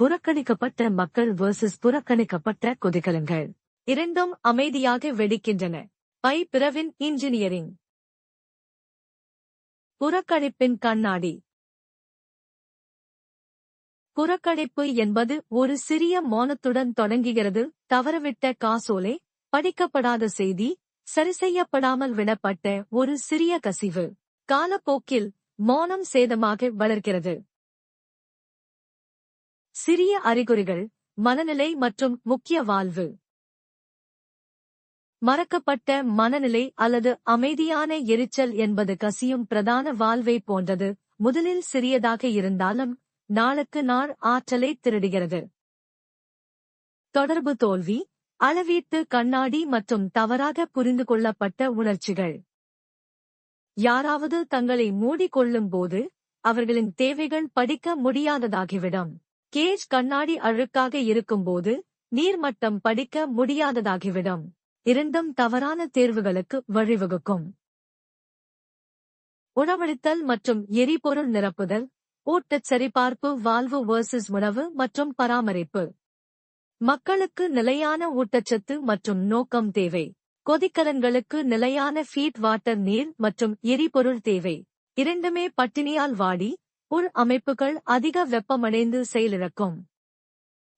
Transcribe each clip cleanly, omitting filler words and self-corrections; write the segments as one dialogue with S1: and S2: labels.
S1: புறக்கணிக்கப்பட்ட மக்கள் வெர்சஸ் புறக்கணிக்கப்பட்ட கொதிகலன்கள். இரண்டும் அமைதியாக வெடிக்கின்றன. பிரவின் இன்ஜினியரிங். புறக்கணிப்பின் கண்ணாடி. புறக்கணிப்பு என்பது ஒரு சிறிய மௌனத்துடன் தொடங்குகிறது. தவறவிட்ட காசோலை, படிக்கப்படாத செய்தி, சரிசெய்யப்படாமல் விடப்பட்ட ஒரு சிறிய கசிவு. காலப்போக்கில் மௌனம் சேதமாக வளர்கிறது. சிறிய அறிகுறிகள், மனநிலை மற்றும் முக்கிய வாழ்வு. மறக்கப்பட்ட மனநிலை அல்லது அமைதியான எரிச்சல் என்பது கசியும் பிரதான வாழ்வை போன்றது. முதலில் சிறியதாக இருந்தாலும் நாளுக்கு நாள் ஆற்றலை திருடுகிறது. தொடர்பு தோல்வி, அளவீட்டு கண்ணாடி மற்றும் தவறாக புரிந்து கொள்ளப்பட்ட உணர்ச்சிகள். யாராவது தங்களை மூடிக்கொள்ளும் போது அவர்களின் தேவைகள் படிக்க முடியாததாகிவிடும். கேஜ் கண்ணாடி அழுக்காக இருக்கும்போது நீர்மட்டம் படிக்க முடியாததாகிவிடும். இரண்டும் தவறான தேர்வுகளுக்கு வழிவகுக்கும். உணவளித்தல் மற்றும் எரிபொருள் நிரப்புதல். ஊட்டச் சரிபார்ப்பு வால்வு வெர்சஸ் உணவு மற்றும் பராமரிப்பு. மக்களுக்கு நிலையான ஊட்டச்சத்து மற்றும் நோக்கம் தேவை. கொதிகலன்களுக்கு நிலையான ஃபீட் வாட்டர் நீர் மற்றும் எரிபொருள் தேவை. இரண்டுமே பட்டினியால் வாடி உள் அமைப்புகள் அதிக வெப்பமடைந்து செயலிழக்கும்.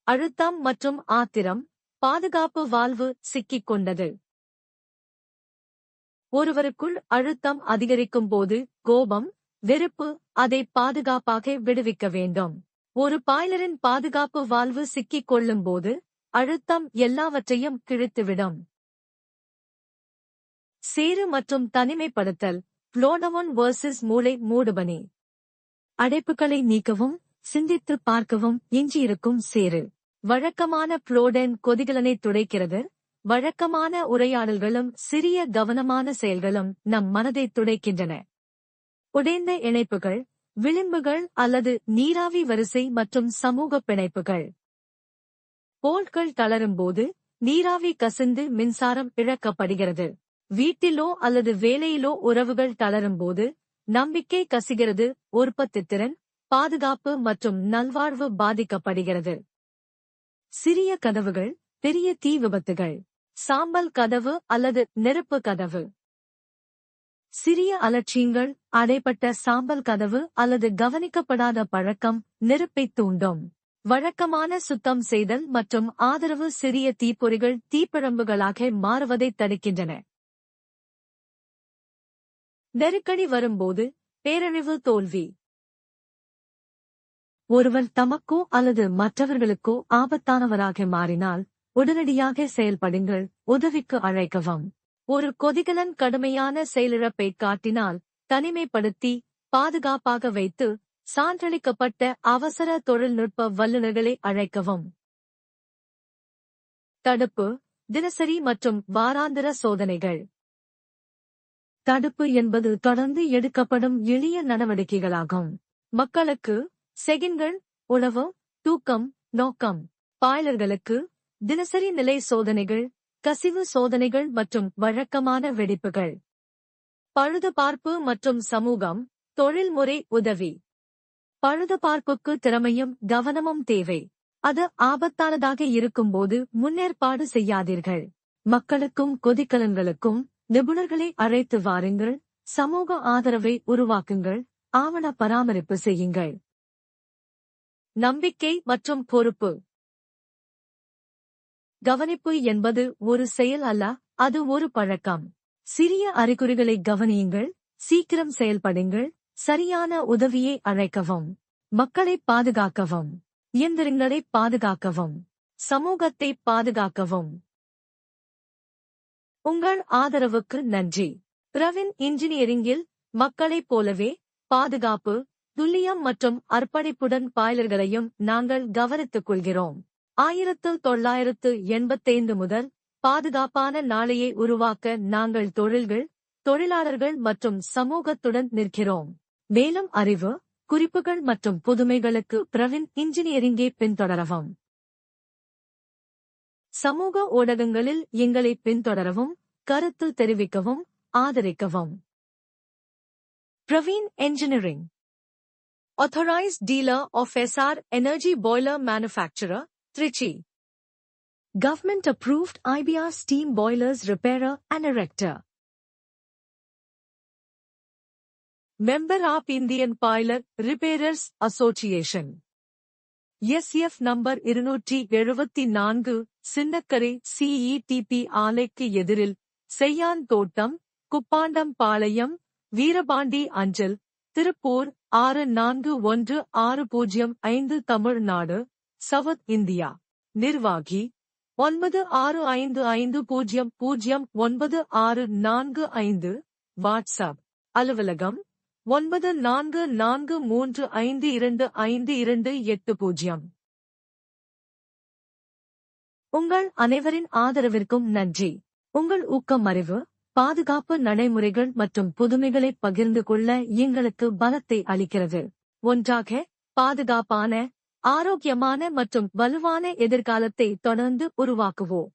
S1: அழுத்தம் மற்றும் ஆத்திரம். பாதுகாப்பு வால்வு சிக்கிக் கொண்டது. ஒருவருக்குள் அழுத்தம் அதிகரிக்கும் போது கோபம், வெறுப்பு அதை பாதுகாப்பாக விடுவிக்க வேண்டும். ஒரு பாய்லரின் பாதுகாப்பு வால்வு சிக்கிக் கொள்ளும் போது அழுத்தம் எல்லாவற்றையும் கிழித்துவிடும். சேறு மற்றும் தனிமைப்படுத்தல். புளோனவுன் வெர்சஸ் மூளை மூடுபனி. அடைப்புகளை நீக்கவும், சிந்தித்து பார்க்கவும் எஞ்சியிருக்கும் சேறு. வழக்கமான புளோடென் கொதிகலனை துடைக்கிறது. வழக்கமான உரையாடல்களும் சிறிய கவனமான செயல்களும் நம் மனதை துடைக்கின்றன. உடைந்த இணைப்புகள், விளிம்புகள் அல்லது நீராவி வரிசை மற்றும் சமூக பிணைப்புகள். போல்ட்கள் தளரும்போது நீராவி கசிந்து மின்சாரம் இழக்கப்படுகிறது. வீட்டிலோ அல்லது வேலையிலோ உறவுகள் தளரும்போது நம்பிக்கை கசிகிறது. உற்பத்தித்திறன், பாதுகாப்பு மற்றும் நல்வாழ்வு பாதிக்கப்படுகிறது. சிறிய கதவுகள், பெரிய தீ விபத்துகள். சாம்பல் கதவு அல்லது நெருப்பு கதவு. சிறிய அலட்சியங்கள், அடைப்பட்ட சாம்பல் கதவு அல்லது கவனிக்கப்படாத பழக்கம் நெருப்பைத் தூண்டும். வழக்கமான சுத்தம் செய்தல் மற்றும் ஆதரவு சிறிய தீப்பொறிகள் தீப்பிழம்புகளாக மாறுவதைத் தடுக்கின்றன. நெருக்கடி வரும்போது பேரழிவு தோல்வி. ஒருவர் தமக்கோ அல்லது மற்றவர்களுக்கோ ஆபத்தானவராக மாறினால் உடனடியாக செயல்படுங்கள். உதவிக்கு அழைக்கவும். ஒரு கொதிகலன் கடுமையான செயலிழப்பைக் காட்டினால் தனிமைப்படுத்தி பாதுகாப்பாக வைத்து சான்றளிக்கப்பட்ட அவசர தொழில்நுட்ப வல்லுநர்களை அழைக்கவும். தடுப்பு, தினசரி மற்றும் வாராந்திர சோதனைகள். தடுப்பு என்பது தொடர்ந்து எடுக்கப்படும் எளிய நடவடிக்கைகளாகும். மக்களுக்கு செகின்கள், உணவு, தூக்கம், நோக்கம். பாய்லர்களுக்கு தினசரி நிலை சோதனைகள், கசிவு சோதனைகள் மற்றும் வழக்கமான வெடிப்புகள். பழுதுபார்ப்பு மற்றும் சமூகம், தொழில்முறை உதவி. பழுதுபார்ப்புக்கு திறமையும் கவனமும் தேவை. அது ஆபத்தானதாக இருக்கும்போது முன்னேற்பாடு செய்யாதீர்கள். மக்களுக்கும் கொதிகலன்களுக்கும் நிபுணர்களை அழைத்து வாருங்கள். சமூக ஆதரவை உருவாக்குங்கள். ஆவண பராமரிப்பு செய்யுங்கள். நம்பிக்கை மற்றும் பொறுப்பு. கவனிப்பு என்பது ஒரு செயல் அல்ல, அது ஒரு பழக்கம். சிறிய அறிகுறிகளை கவனியுங்கள். சீக்கிரம் செயல்படுங்கள். சரியான உதவியை அழைக்கவும். மக்களை பாதுகாக்கவும். இயந்திரங்களை பாதுகாக்கவும். சமூகத்தை பாதுகாக்கவும். உங்கள் ஆதரவுக்கு நன்றி. பிரவின் இன்ஜினியரிங்கில் மக்களைப் போலவே பாதுகாப்பு, துல்லியம் மற்றும் அர்ப்பணிப்புடன் பாய்லர்களையும் நாங்கள் கவனித்துக் கொள்கிறோம். 1985 முதல் பாதுகாப்பான நாளையை உருவாக்க நாங்கள் தொழில்கள், தொழிலாளர்கள் மற்றும் சமூகத்துடன் நிற்கிறோம். மேலும் அறிவு, குறிப்புகள் மற்றும் புதுமைகளுக்கு பிரவின் இன்ஜினியரிங்கை பின்தொடரவும். சமூக ஊடகங்களில் எங்களை பின்தொடரவும், கருத்து தெரிவிக்கவும், ஆதரிக்கவும். Pravin engineering. Authorized dealer of SR Energy Boiler Manufacturer, Trichy. Government approved IBR steam boilers repairer and erector. Member of Indian Boiler Repairers Association. SF number 274, Chinnakkarai CETP ஆலைக்கு எதிரில், செய்யான் தோட்டம், குப்பாண்டம் பாளையம், வீரபாண்டி அஞ்சல், திருப்பூர் 641605 தமிழ்நாடு, சவுத் இந்தியா. நிர்வாகி 9655009645. வாட்ஸ்அப். அலுவலகம் 9443522280. உங்கள் அனைவரின் ஆதரவிற்கும் நன்றி. உங்கள் ஊக்கம், அறிவு, பாதுகாப்பு நடைமுறைகள் மற்றும் புதுமைகளை பகிர்ந்து கொள்ள எங்களுக்கு பலத்தை அளிக்கிறது. ஒன்றாக பாதுகாப்பான, ஆரோக்கியமான மற்றும் வலுவான எதிர்காலத்தை தொடர்ந்து உருவாக்குவோம்.